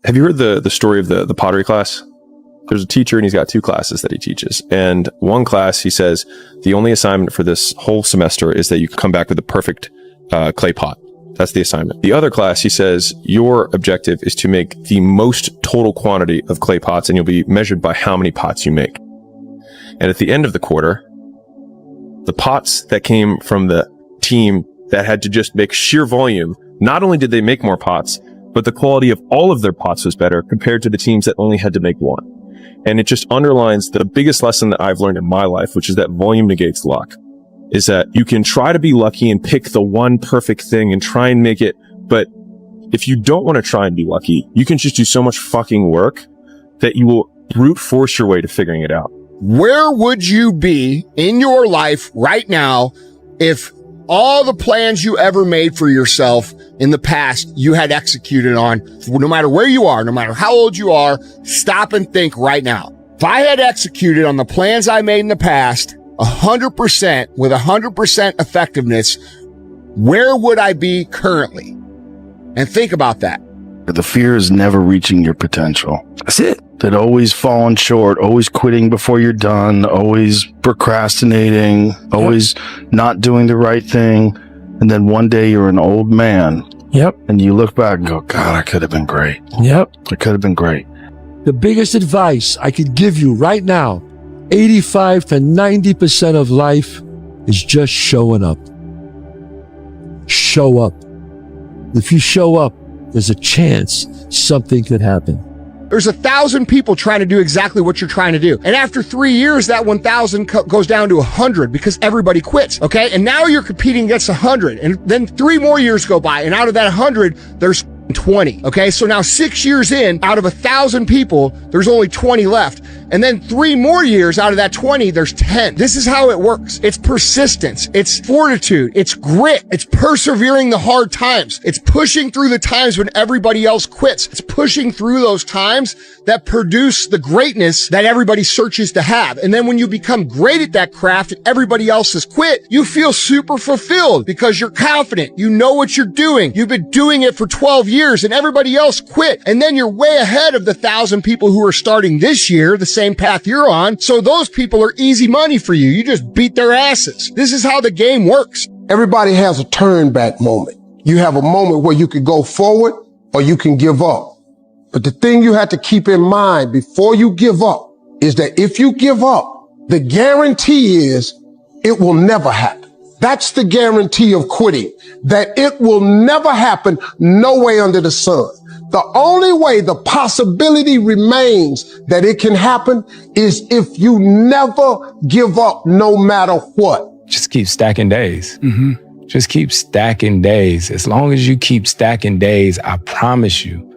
Have you heard the story of the pottery class? There's a teacher and he's got 2 classes that he teaches. And one class, he says, the only assignment for this whole semester is that you come back with a perfect clay pot. That's the assignment. The other class, he says, your objective is to make the most total quantity of clay pots, and you'll be measured by how many pots you make. And at the end of the quarter, the pots that came from the team that had to just make sheer volume, not only did they make more pots, but the quality of all of their pots was better compared to the teams that only had to make one. And it just underlines the biggest lesson that I've learned in my life, which is that volume negates luck. Is that you can try to be lucky and pick the one perfect thing and try and make it, but if you don't want to try and be lucky, you can just do so much fucking work that you will brute force your way to figuring it out. Where would you be in your life right now if all the plans you ever made for yourself in the past you had executed on? No matter where you are, no matter how old you are, stop and think right now. If I had executed on the plans I made in the past 100% with 100% effectiveness, where would I be currently? And think about that. The fear is never reaching your potential. That's it. That always falling short, always quitting before you're done, always procrastinating, always not doing the right thing. And then one day you're an old man. Yep. And you look back and go, God, I could have been great. Yep. I could have been great. The biggest advice I could give you right now, 85 to 90% of life is just showing up. Show up. If you show up, there's a chance something could happen. There's 1,000 people trying to do exactly what you're trying to do. And after 3 years, that 1,000 goes down to 100 because everybody quits. Okay. And now you're competing against 100. And then 3 more years go by. And out of that 100, there's 20. Okay. So now 6 years in, out of 1,000 people, there's only 20 left. And then 3 more years out of that 20, there's 10. This is how it works. It's persistence. It's fortitude. It's grit. It's persevering the hard times. It's pushing through the times when everybody else quits. It's pushing through those times that produce the greatness that everybody searches to have. And then when you become great at that craft and everybody else has quit, you feel super fulfilled because you're confident. You know what you're doing. You've been doing it for 12 years and everybody else quit. And then you're way ahead of the 1,000 people who are starting this year, the same path you're on. So those people are easy money for you. You just beat their asses. This is how the game works. Everybody has a turn back moment. You have a moment where you could go forward or you can give up. But the thing you have to keep in mind before you give up is that if you give up, the guarantee is it will never happen. That's the guarantee of quitting, that it will never happen no way under the sun. The only way the possibility remains that it can happen is if you never give up no matter what. Just keep stacking days. Mm-hmm. Just keep stacking days. As long as you keep stacking days, I promise you,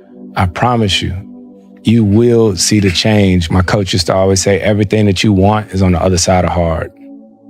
you will see the change. My coach used to always say, everything that you want is on the other side of hard.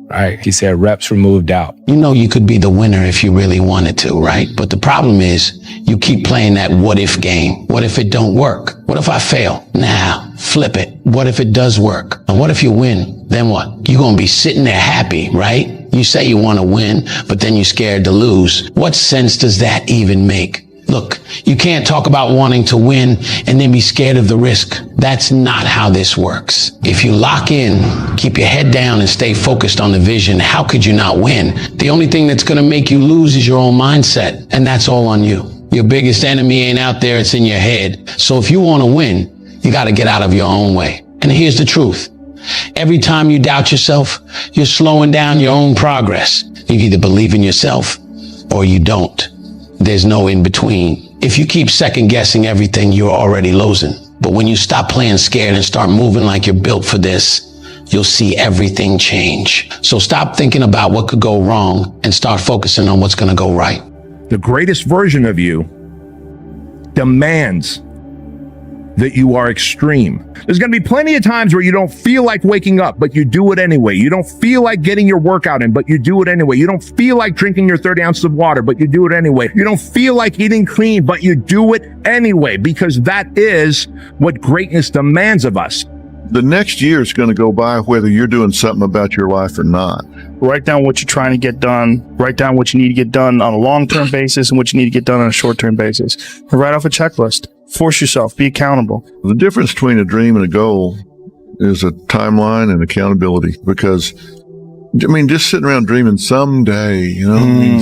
Right? He said, reps remove doubt. You know you could be the winner if you really wanted to, right? But the problem is you keep playing that what if game. What if it don't work? What if I fail? Nah, flip it. What if it does work? And what if you win? Then what? You're going to be sitting there happy, right? You say you want to win, but then you're scared to lose. What sense does that even make? Look, you can't talk about wanting to win and then be scared of the risk. That's not how this works. If you lock in, keep your head down and stay focused on the vision, how could you not win? The only thing that's going to make you lose is your own mindset, and that's all on you. Your biggest enemy ain't out there, it's in your head. So if you want to win, you got to get out of your own way. And here's the truth. Every time you doubt yourself, you're slowing down your own progress. You either believe in yourself or you don't. There's no in between. If you keep second guessing everything, you're already losing. But when you stop playing scared and start moving like you're built for this, you'll see everything change. So stop thinking about what could go wrong and start focusing on what's going to go right. The greatest version of you demands that you are extreme. There's going to be plenty of times where you don't feel like waking up, but you do it anyway. You don't feel like getting your workout in, but you do it anyway. You don't feel like drinking your 30 ounces of water, but you do it anyway. You don't feel like eating clean, but you do it anyway, because that is what greatness demands of us. The next year is going to go by whether you're doing something about your life or not. Write down what you're trying to get done. Write down what you need to get done on a long-term basis and what you need to get done on a short-term basis. And write off a checklist. Force yourself. Be accountable. The difference between a dream and a goal is a timeline and accountability. Because, I mean, just sitting around dreaming someday,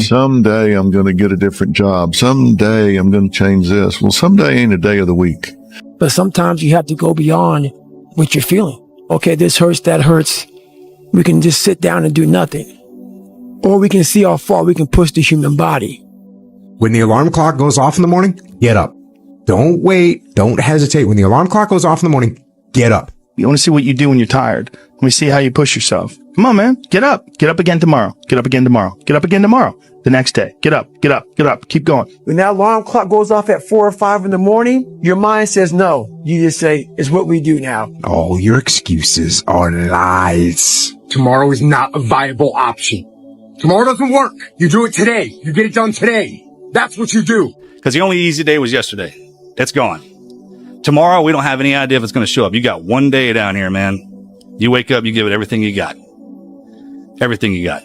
someday I'm going to get a different job. Someday I'm going to change this. Well, someday ain't a day of the week. But sometimes you have to go beyond what you're feeling. Okay, this hurts, that hurts. We can just sit down and do nothing. Or we can see how far we can push the human body. When the alarm clock goes off in the morning, get up. Don't wait. Don't hesitate. When the alarm clock goes off in the morning, get up. You want to see what you do when you're tired. Let me see how you push yourself. Come on, man. Get up. Get up again tomorrow. Get up again tomorrow. Get up again tomorrow. The next day. Get up. Get up. Get up. Keep going. When that alarm clock goes off at 4 or 5 in the morning, your mind says no. You just say, it's what we do now. All your excuses are lies. Tomorrow is not a viable option. Tomorrow doesn't work. You do it today. You get it done today. That's what you do. Because the only easy day was yesterday. It's gone. Tomorrow, we don't have any idea if it's going to show up. You got one day down here, man. You wake up, you give it everything you got. Everything you got.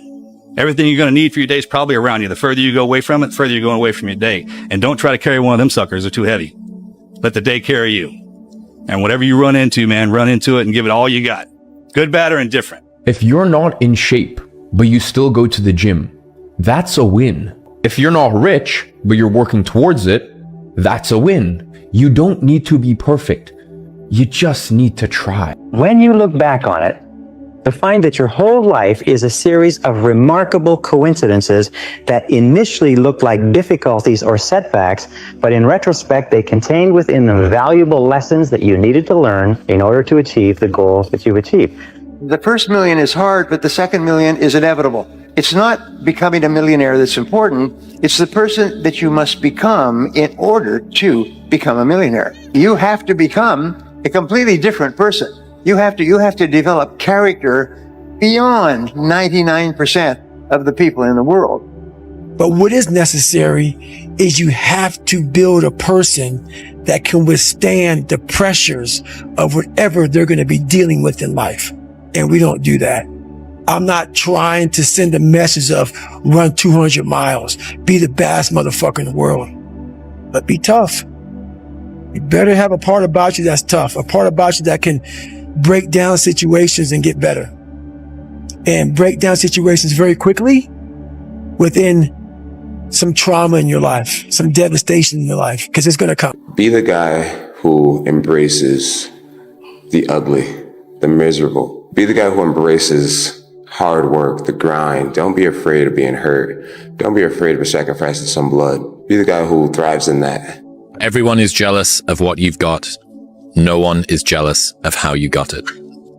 Everything you're going to need for your day is probably around you. The further you go away from it, the further you're going away from your day. And don't try to carry one of them suckers. They're too heavy. Let the day carry you. And whatever you run into, man, run into it and give it all you got. Good, bad, or indifferent. If you're not in shape, but you still go to the gym, that's a win. If you're not rich, but you're working towards it, that's a win. You don't need to be perfect. You just need to try. When you look back on it, you'll find that your whole life is a series of remarkable coincidences that initially look like difficulties or setbacks, but in retrospect, they contain within them valuable lessons that you needed to learn in order to achieve the goals that you've achieved. The first million is hard, but the second million is inevitable. It's not becoming a millionaire that's important. It's the person that you must become in order to become a millionaire. You have to become a completely different person. You have to develop character beyond 99% of the people in the world. But what is necessary is you have to build a person that can withstand the pressures of whatever they're going to be dealing with in life. And we don't do that. I'm not trying to send a message of run 200 miles, be the baddest motherfucker in the world, but be tough. You better have a part about you that's tough, a part about you that can break down situations and get better, and break down situations very quickly within some trauma in your life, some devastation in your life, because it's going to come. Be the guy who embraces the ugly, the miserable. Be the guy who embraces hard work, the grind. Don't be afraid of being hurt. Don't be afraid of sacrificing some blood. Be the guy who thrives in that. Everyone is jealous of what you've got. No one is jealous of how you got it.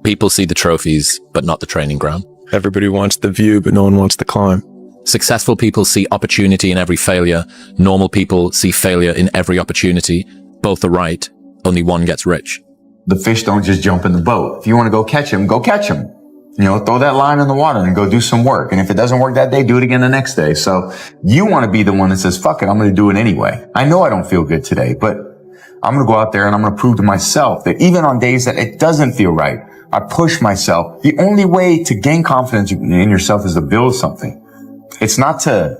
People see the trophies, but not the training ground. Everybody wants the view, but no one wants the climb. Successful people see opportunity in every failure. Normal people see failure in every opportunity. Both are right. Only one gets rich. The fish don't just jump in the boat. If you want to go catch him, go catch him. You know, throw that line in the water and go do some work. And if it doesn't work that day, do it again the next day. So you want to be the one that says, fuck it, I'm going to do it anyway. I know I don't feel good today, but I'm going to go out there and I'm going to prove to myself that even on days that it doesn't feel right, I push myself. The only way to gain confidence in yourself is to build something. It's not to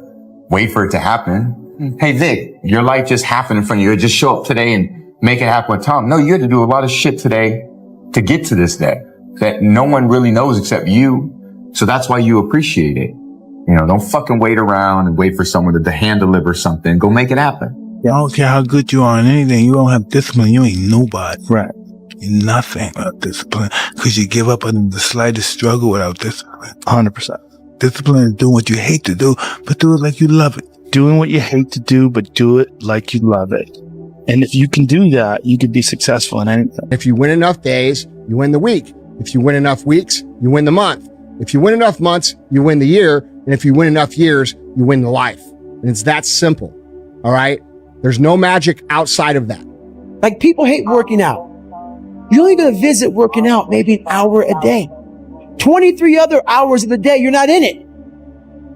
wait for it to happen. Hey, Vic, your life just happened in front of you. Just show up today and make it happen with Tom. No, you had to do a lot of shit today to get to this day that no one really knows except you. So that's why you appreciate it. You know, don't fucking wait around and wait for someone to hand deliver something. Go make it happen. I don't care how good you are in anything. You don't have discipline. You ain't nobody. Right. You're nothing without discipline. Because you give up on the slightest struggle without discipline. 100%. Discipline is doing what you hate to do, but do it like you love it. Doing what you hate to do, but do it like you love it. And if you can do that, you could be successful in anything. If you win enough days, you win the week. If you win enough weeks, you win the month. If you win enough months, you win the year. And if you win enough years, you win the life. And it's that simple. All right? There's no magic outside of that. Like, people hate working out. You're only going to visit working out maybe an hour a day. 23 other hours of the day, you're not in it.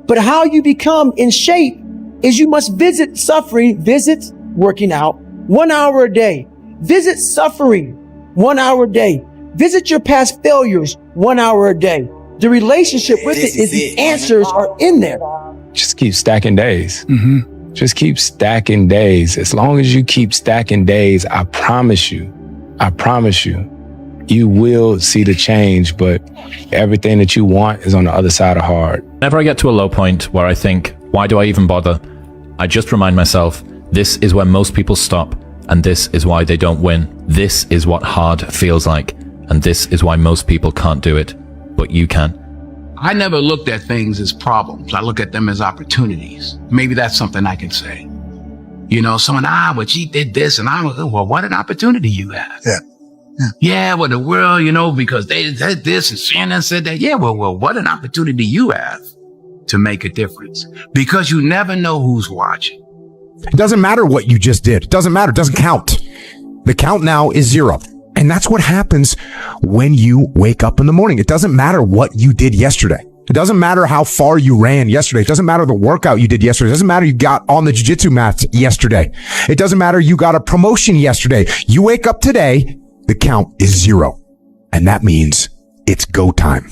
But how you become in shape is you must visit suffering, visit working out 1 hour a day. Visit suffering 1 hour a day. Visit your past failures 1 hour a day. The relationship with it is the answers are in there. Just keep stacking days. Just keep stacking days. As long as you keep stacking days, I promise you, you will see the change, but everything that you want is on the other side of hard. Whenever I get to a low point where I think, why do I even bother? I just remind myself, this is where most people stop, and this is why they don't win. This is what hard feels like, and this is why most people can't do it, but you can. I never looked at things as problems. I look at them as opportunities. Maybe that's something I can say. You know, someone, well, she did this, and well, what an opportunity you have. Yeah, well, the world, you know, because they said this and Shannon said that. Yeah, well, what an opportunity you have to make a difference, because you never know who's watching. It doesn't matter what you just did. It doesn't matter. It doesn't count. The count now is 0. And that's what happens when you wake up in the morning. It doesn't matter what you did yesterday. It doesn't matter how far you ran yesterday. It doesn't matter the workout you did yesterday. It doesn't matter you got on the jiu-jitsu mats yesterday. It doesn't matter you got a promotion yesterday. You wake up today, the count is 0. And that means it's go time.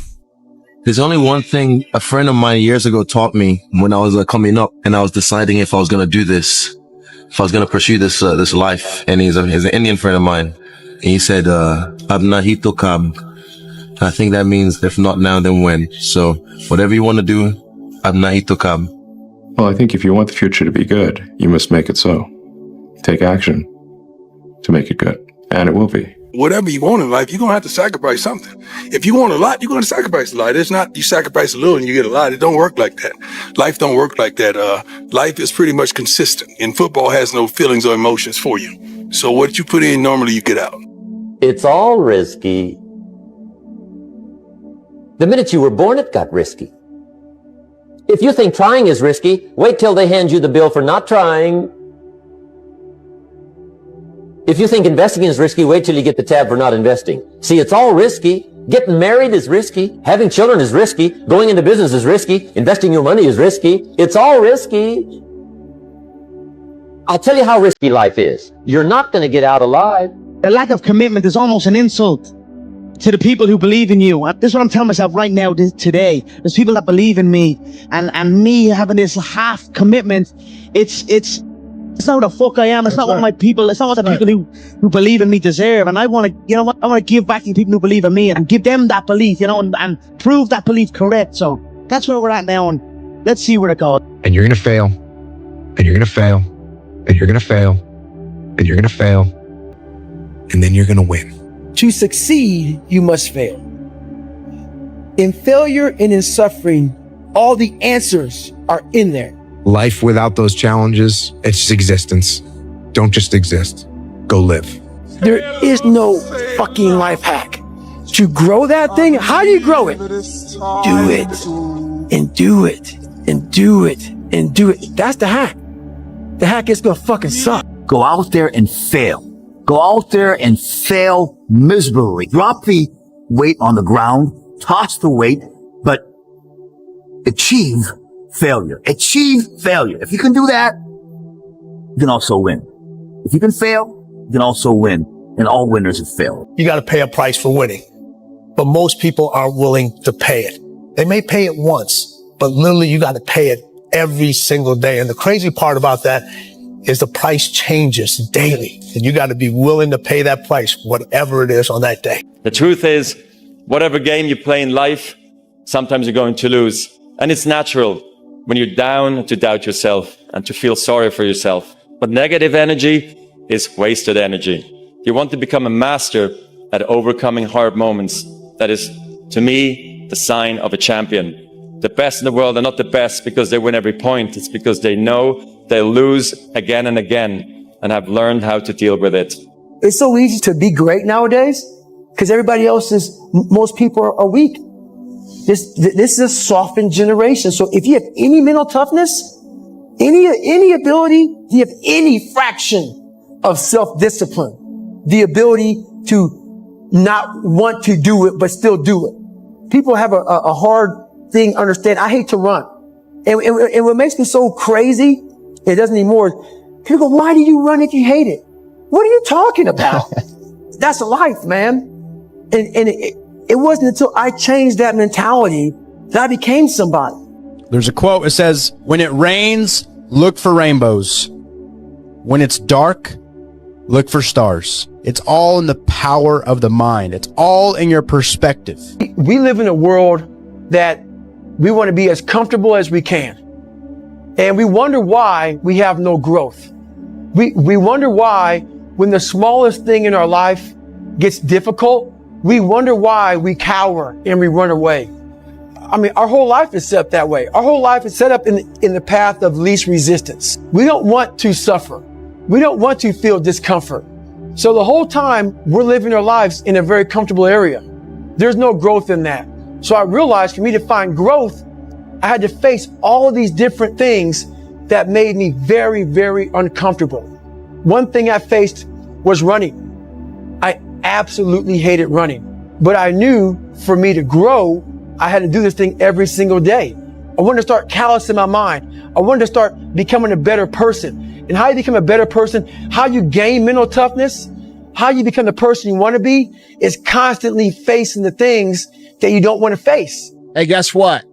There's only one thing a friend of mine years ago taught me when I was coming up and I was deciding if I was going to do this, if I was going to pursue this life. And he's an Indian friend of mine. And he said, Abnahito Kab. I think that means if not now, then when. So whatever you want to do, Abnahito Kab. Well, I think if you want the future to be good, you must make it so. Take action to make it good. And it will be. Whatever you want in life, you're going to have to sacrifice something. If you want a lot, you're going to sacrifice a lot. It's not you sacrifice a little and you get a lot. It don't work like that. Life don't work like that. Life is pretty much consistent. And football has no feelings or emotions for you. So what you put in, normally you get out. It's all risky. The minute you were born, it got risky. If you think trying is risky, wait till they hand you the bill for not trying. If you think investing is risky, wait till you get the tab for not investing. See, it's all risky. Getting married is risky. Having children is risky. Going into business is risky. Investing your money is risky. It's all risky. I'll tell you how risky life is. You're not going to get out alive. The lack of commitment is almost an insult to the people who believe in you. This is what I'm telling myself right now, today. There's people that believe in me, and me having this half commitment, it's not what the fuck I am. It's not what my people, it's not what the people who believe in me deserve. And I want to, you know what, I want to give back to the people who believe in me and give them that belief, you know, and prove that belief correct. So that's where we're at now, and let's see where it goes. And you're going to fail. And you're going to fail. And you're going to fail. And you're going to fail. And then you're going to win. To succeed, you must fail. In failure and in suffering, all the answers are in there. Life without those challenges, it's just existence. Don't just exist. Go live. There is no fucking life hack. To grow that thing, how do you grow it? Do it. And do it. And do it. And do it. That's the hack. The hack is gonna fucking suck. Go out there and fail. Go out there and fail miserably. Drop the weight on the ground, toss the weight, but achieve failure. Achieve failure. If you can do that, you can also win. If you can fail, you can also win. And all winners have failed. You got to pay a price for winning, but most people aren't willing to pay it. They may pay it once, but literally you got to pay it every single day. And the crazy part about that is the price changes daily, and you got to be willing to pay that price, whatever it is on that day. The truth is, whatever game you play in life, sometimes you're going to lose. And it's natural when you're down to doubt yourself and to feel sorry for yourself. But negative energy is wasted energy. You want to become a master at overcoming hard moments. That is, to me, the sign of a champion. The best in the world are not the best because they win every point. It's because they know they'll lose again and again and have learned how to deal with it. It's so easy to be great nowadays because most people are weak. This is a softened generation. So if you have any mental toughness, any ability, you have any fraction of self-discipline, the ability to not want to do it, but still do it. People have a hard thing understand. I hate to run. And what makes me so crazy, it doesn't anymore, people go, why do you run if you hate it? What are you talking about? That's life, man. And it wasn't until I changed that mentality that I became somebody. There's a quote that says, when it rains, look for rainbows. When it's dark, look for stars. It's all in the power of the mind. It's all in your perspective. We live in a world that we want to be as comfortable as we can. And we wonder why we have no growth. We wonder why when the smallest thing in our life gets difficult, we wonder why we cower and we run away. I mean, our whole life is set up that way. Our whole life is set up in the path of least resistance. We don't want to suffer. We don't want to feel discomfort. So the whole time we're living our lives in a very comfortable area. There's no growth in that. So I realized for me to find growth, I had to face all of these different things that made me very, very uncomfortable. One thing I faced was running. I absolutely hated running, but I knew for me to grow, I had to do this thing every single day. I wanted to start callousing my mind. I wanted to start becoming a better person. And how you become a better person, how you gain mental toughness, how you become the person you want to be is constantly facing the things that you don't want to face. Hey, guess what?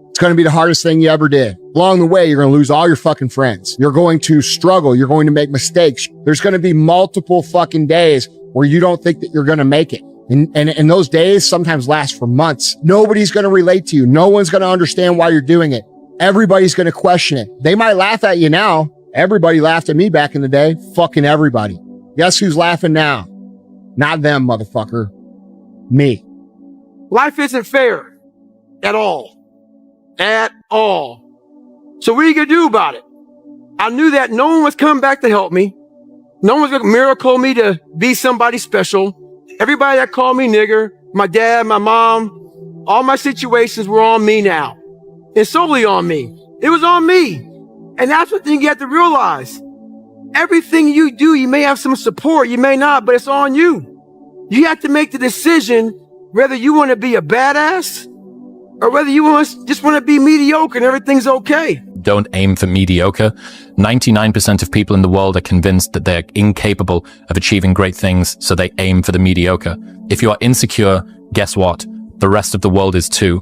It's going to be the hardest thing you ever did. Along the way, you're going to lose all your fucking friends. You're going to struggle. You're going to make mistakes. There's going to be multiple fucking days where you don't think that you're going to make it. And those days sometimes last for months. Nobody's going to relate to you. No one's going to understand why you're doing it. Everybody's going to question it. They might laugh at you now. Everybody laughed at me back in the day. Fucking everybody. Guess who's laughing now? Not them, motherfucker. Me. Life isn't fair at all. At all. So what are you going to do about it? I knew that no one was coming back to help me. No one was going to miracle me to be somebody special. Everybody that called me nigger, my dad, my mom, all my situations were on me now. It's solely on me. It was on me. And that's the thing you have to realize. Everything you do, you may have some support, you may not, but it's on you. You have to make the decision whether you want to be a badass or whether you just want to be mediocre and everything's okay. Don't aim for mediocre. 99% of people in the world are convinced that they're incapable of achieving great things, so they aim for the mediocre. If you are insecure, guess what? The rest of the world is too.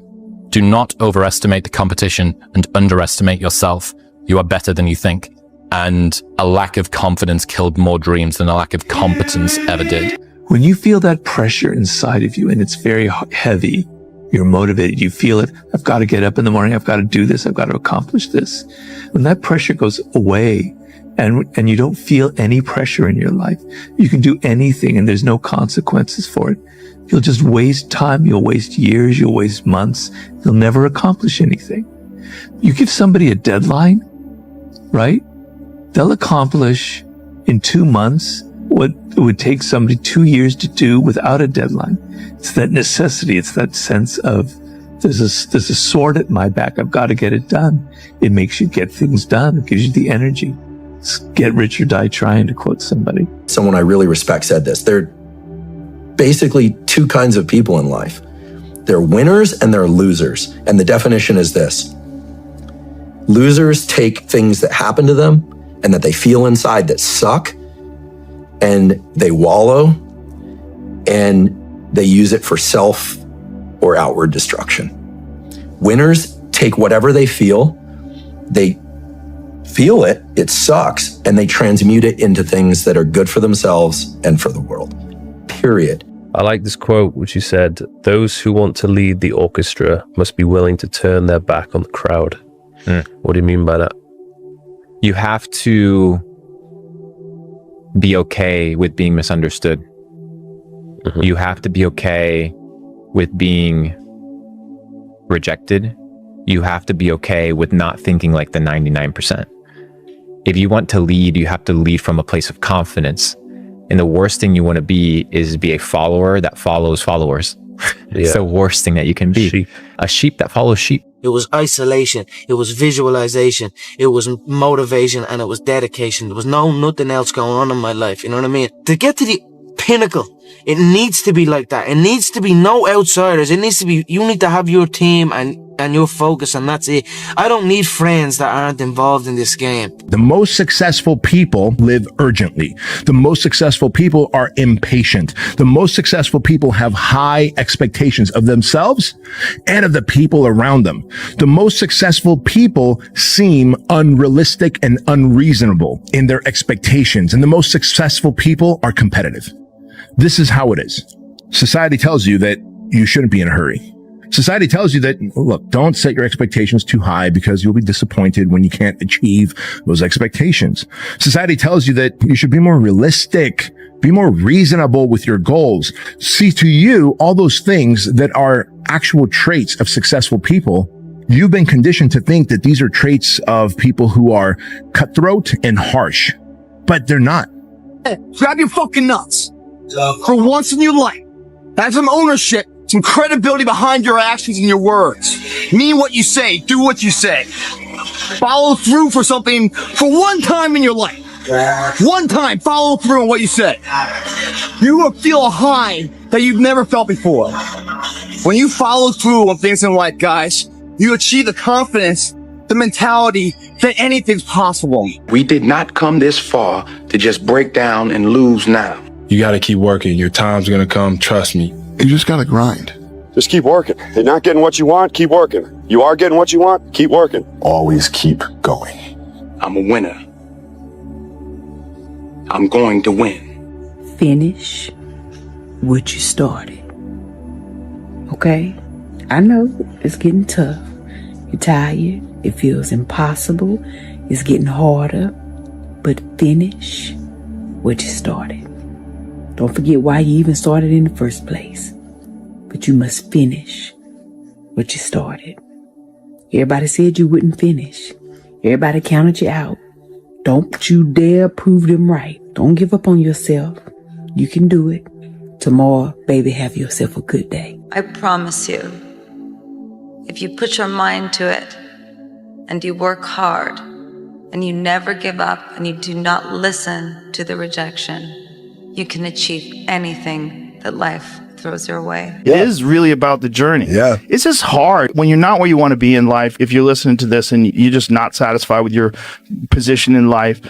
Do not overestimate the competition and underestimate yourself. You are better than you think. And a lack of confidence killed more dreams than a lack of competence ever did. When you feel that pressure inside of you and it's very heavy, you're motivated, you feel it. I've got to get up in the morning. I've got to do this. I've got to accomplish this. When that pressure goes away and you don't feel any pressure in your life, you can do anything and there's no consequences for it. You'll just waste time. You'll waste years. You'll waste months. You'll never accomplish anything. You give somebody a deadline, right? They'll accomplish in 2 months what it would take somebody 2 years to do without a deadline. It's that necessity. It's that sense of there's a sword at my back. I've got to get it done. It makes you get things done. It gives you the energy. It's get rich or die trying, to quote somebody. Someone I really respect said this. There are basically two kinds of people in life. They're winners and they're losers. And the definition is this. Losers take things that happen to them and that they feel inside that suck, and they wallow, and they use it for self or outward destruction. Winners take whatever they feel it, it sucks, and they transmute it into things that are good for themselves and for the world. Period. I like this quote, which you said, "Those who want to lead the orchestra must be willing to turn their back on the crowd." What do you mean by that? You have to be okay with being misunderstood. Mm-hmm. You have to be okay with being rejected. You have to be okay with not thinking like the 99%. If you want to lead, you have to lead from a place of confidence. And the worst thing you want to be is be a follower that follows followers. It's the worst thing that you can be. A sheep that follows sheep. It was isolation. It was visualization. It was motivation, and it was dedication. There was nothing else going on in my life. You know what I mean? To get to the pinnacle, it needs to be like that. It needs to be no outsiders. It needs to be, you need to have your team, and and you'll focus, and that's it. I don't need friends that aren't involved in this game. The most successful people live urgently. The most successful people are impatient. The most successful people have high expectations of themselves and of the people around them. The most successful people seem unrealistic and unreasonable in their expectations. And the most successful people are competitive. This is how it is. Society tells you that you shouldn't be in a hurry. Society tells you that, look, don't set your expectations too high because you'll be disappointed when you can't achieve those expectations. Society tells you that you should be more realistic, be more reasonable with your goals. See, to you, all those things that are actual traits of successful people, you've been conditioned to think that these are traits of people who are cutthroat and harsh, but they're not. Grab your fucking nuts. For once in your life, have some ownership, some credibility behind your actions and your words. Mean what you say, do what you say. Follow through for something for one time in your life. One time, follow through on what you say. You will feel a high that you've never felt before. When you follow through on things in life, guys, you achieve the confidence, the mentality that anything's possible. We did not come this far to just break down and lose now. You got to keep working. Your time's going to come. Trust me. You just got to grind. Just keep working. You're not getting what you want, keep working. You are getting what you want, keep working. Always keep going. I'm a winner. I'm going to win. Finish what you started. Okay? I know it's getting tough. You're tired. It feels impossible. It's getting harder. But finish what you started. Don't forget why you even started in the first place. But you must finish what you started. Everybody said you wouldn't finish. Everybody counted you out. Don't you dare prove them right. Don't give up on yourself. You can do it. Tomorrow, baby, have yourself a good day. I promise you, if you put your mind to it and you work hard and you never give up and you do not listen to the rejection, you can achieve anything that life throws your way. It is really about the journey. Yeah. It's just hard when you're not where you want to be in life. If you're listening to this and you're just not satisfied with your position in life,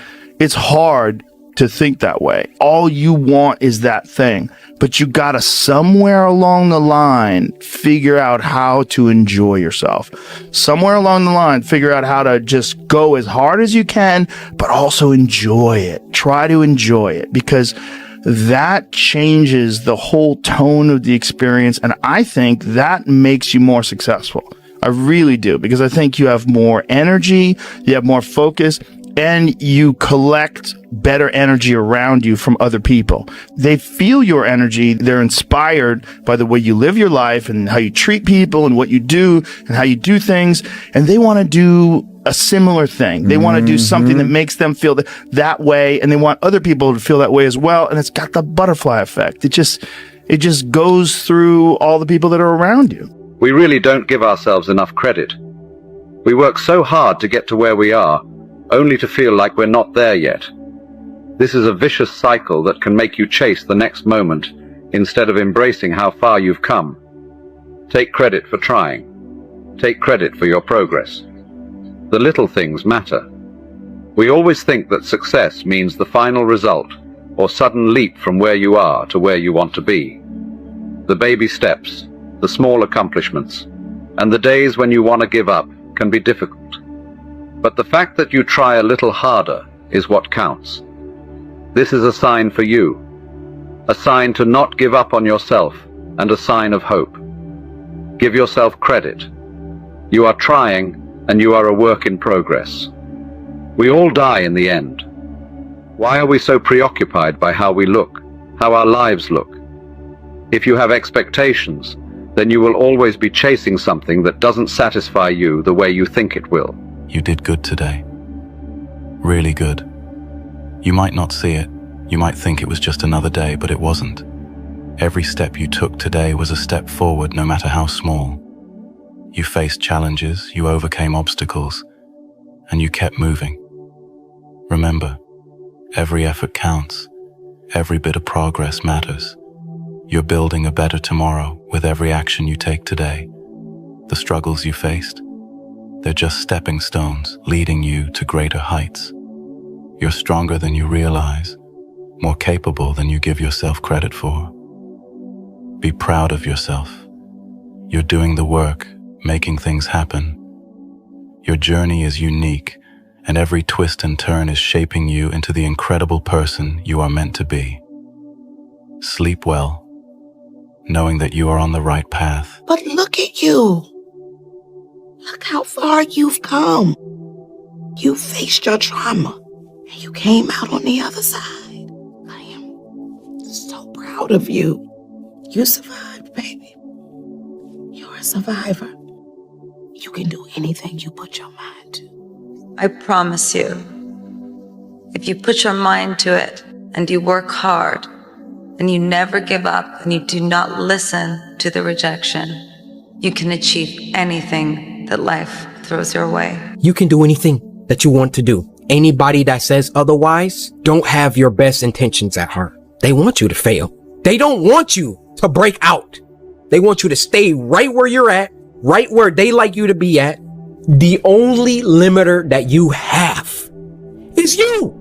it's hard to think that way. All you want is that thing, but you gotta somewhere along the line figure out how to enjoy yourself. Somewhere along the line, figure out how to just go as hard as you can, but also enjoy it. Try to enjoy it, because that changes the whole tone of the experience. And I think that makes you more successful. I really do, because I think you have more energy, you have more focus, and you collect better energy around you from other people. They feel your energy. They're inspired by the way you live your life and how you treat people and what you do and how you do things. And they want to do a similar thing. They want to do something that makes them feel that way. And they want other people to feel that way as well. And it's got the butterfly effect. It just goes through all the people that are around you. We really don't give ourselves enough credit. We work so hard to get to where we are, only to feel like we're not there yet. This is a vicious cycle that can make you chase the next moment instead of embracing how far you've come. Take credit for trying. Take credit for your progress. The little things matter. We always think that success means the final result or sudden leap from where you are to where you want to be. The baby steps, the small accomplishments, and the days when you want to give up can be difficult. But the fact that you try a little harder is what counts. This is a sign for you, a sign to not give up on yourself, and a sign of hope. Give yourself credit. You are trying, and you are a work in progress. We all die in the end. Why are we so preoccupied by how we look, how our lives look? If you have expectations, then you will always be chasing something that doesn't satisfy you the way you think it will. You did good today. Really good. You might not see it. You might think it was just another day, but it wasn't. Every step you took today was a step forward, no matter how small. You faced challenges, you overcame obstacles, and you kept moving. Remember, every effort counts. Every bit of progress matters. You're building a better tomorrow with every action you take today. the struggles you faced, they're just stepping stones leading you to greater heights. You're stronger than you realize, more capable than you give yourself credit for. Be proud of yourself. You're doing the work, making things happen. Your journey is unique, and every twist and turn is shaping you into the incredible person you are meant to be. Sleep well, knowing that you are on the right path. But look at you. Look how far you've come. You faced your trauma, and you came out on the other side. I am so proud of you. You survived, baby. You're a survivor. You can do anything you put your mind to. I promise you, if you put your mind to it and you work hard and you never give up and you do not listen to the rejection, you can achieve anything that life throws your way. You can do anything that you want to do. Anybody that says otherwise don't have your best intentions at heart. They want you to fail. They don't want you to break out. They want you to stay right where you're at, right where they like you to be at. The only limiter that you have is you.